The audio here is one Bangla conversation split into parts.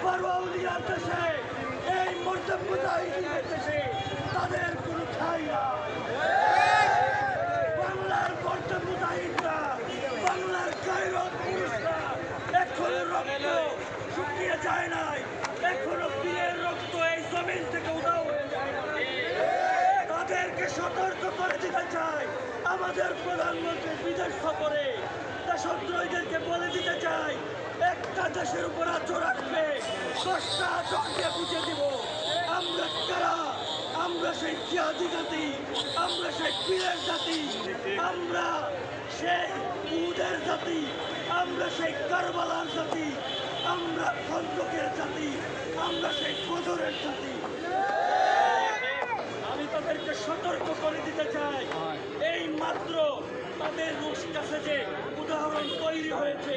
বারোয়াউলিয়ার দেশে এই মোরতাদ মুজাহিদিনের দেশে তাদের কোনো ঠাঁই নাই। বাংলার মোরতাদ মুজাহিদরা, বাংলার গায়রত পুরুষরা এখনো রক্ত শুকিয়ে যায় নাই, এখনো বীরের রক্ত এই জমিন থেকে উধাও হয়ে যায় না। তাদেরকে সতর্ক করে দিতে চাই। আমাদের প্রধানমন্ত্রী বিদেশ সফরে দেশদ্রোহীদেরকে বলে দিতে চাই, একটা দেশের উপর আচর রাখবে, 10টা আচরকে বুঝে দিব আমরা কারা। আমরা সেই জিহাদি জাতি, আমরা সেই বীরের জাতি, আমরা সেই উহুদের জাতি, আমরা সেই কারবালার জাতি, আমরা খন্দকের জাতি, আমরা সেই বদরের জাতি। আমি তাদেরকে সতর্ক করে দিতে চাই, এই মাত্র তাদের রুশ কাছে যে উদাহরণ তৈরি হয়েছে,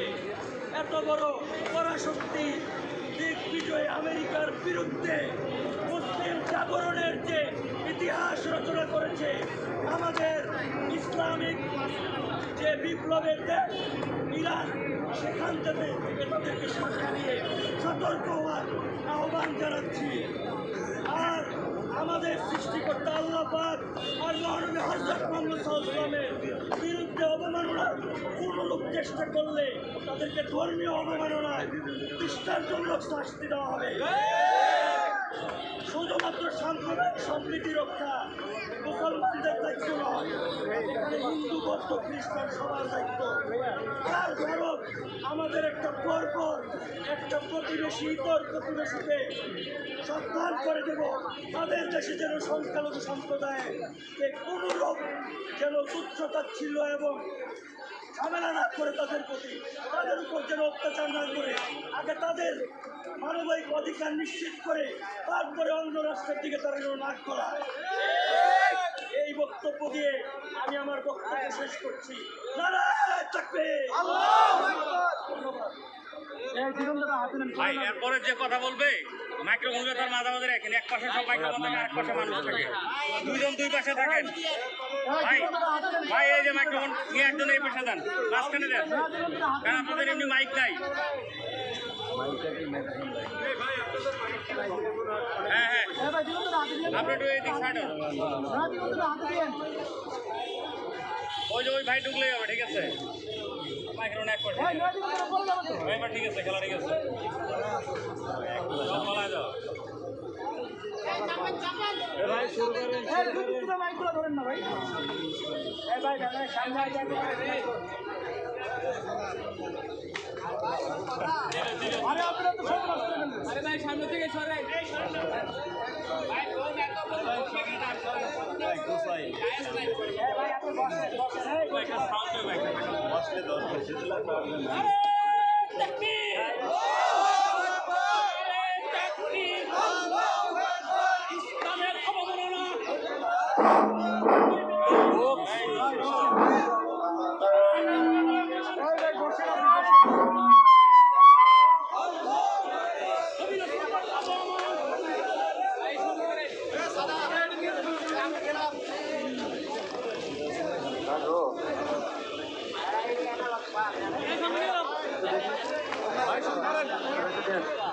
এত বড় পরাশক্তি দিগ্বিজয় আমেরিকার বিরুদ্ধে মুসলিম জাগরণের যে ইতিহাস রচনা করেছে, আমাদের ইসলামিক যে বিপ্লবের দেশ ইরান, সেখান থেকে তাদেরকে শিক্ষা নিয়ে সতর্ক হওয়ার আহ্বান জানাচ্ছি। আর আমাদের সৃষ্টিকর্তা আল্লাহ পাক আর মহানবী হযরত মুহাম্মদ সাল্লাল্লাহু আলাইহি ওয়াসাল্লামের বিরুদ্ধে অবমাননার কোনরূপ চেষ্টা করলে তাদেরকে ধর্মীয় অবমাননায় দৃষ্টান্তমূলক শাস্তি দেওয়া হবে। শুধুমাত্র সাম্প্রদায়িক সম্প্রীতি রক্ষা মুসলমানদের দায়িত্ব নয়, এখানে হিন্দু বৌদ্ধ খ্রিস্টান সবার দায়িত্ব। আর ভারত আমাদের একটা পরপর একটা প্রতিবেশী, ইতর প্রতিবেশীকে সাবধান করে দেব, তাদের দেশে যেন সংখ্যালঘু সম্প্রদায় কোনোরূপ যেন তুচ্ছতাচ্ছিল্য এবং ঝামেলা না করে, তাদের প্রতি তাদের উপর যেন অত্যাচার না করে, আগে তাদের মানবিক অধিকার নিশ্চিত করে তারপরে অন্য রাষ্ট্রের দিকে তারা যেন নাক গলায়। এই বক্তব্য দিয়ে আমি আমার বক্তব্য শেষ করছি। নারায়ে তাকবীর। ভাই এরপরে যে কথা বলবে মাইক্রোফোন তার মাঝামাঝি রাখেন, এক পাশে সব মাইক্রোফোন থাকে, আরেক পাশে মানুষ থাকে, দুইজন দুই পাশে থাকেন। ভাই ভাই এই যে মাইক্রোফোন নিয়ে একজন এই পাশে দেন, মাঝখানে দেন, কারণ আপনাদের এমনি মাইক নাই। হ্যাঁ হ্যাঁ, আপনি একটু এদিক সাইড হন। ওই যে ওই ভাই ঢুকলেই হবে, ঠিক আছে? মাইক্রোফোন এক পাশে, এবার ঠিক আছে, খেলা ঠিক আছে। বলা যাও ভাই শুরু করেন, মাইকগুলো ধরেন না ভাই। ভাই সামনে আরে আপনারা তো সব নষ্ট করলেন। আরে ভাই সামনে থেকে সরেন। ভাই কোন এত বড় ভাই গোসাই ভাই আপনি বসেন বসেন। ভাই একটা সাউন্ড ভাই বসলে দশ বসে দিলে প্রবলেম নাই। আরে তাকবীর, আল্লাহু আকবার, তাকবীর, আল্লাহু আকবার, ইসলামের অবমাননা। Vai,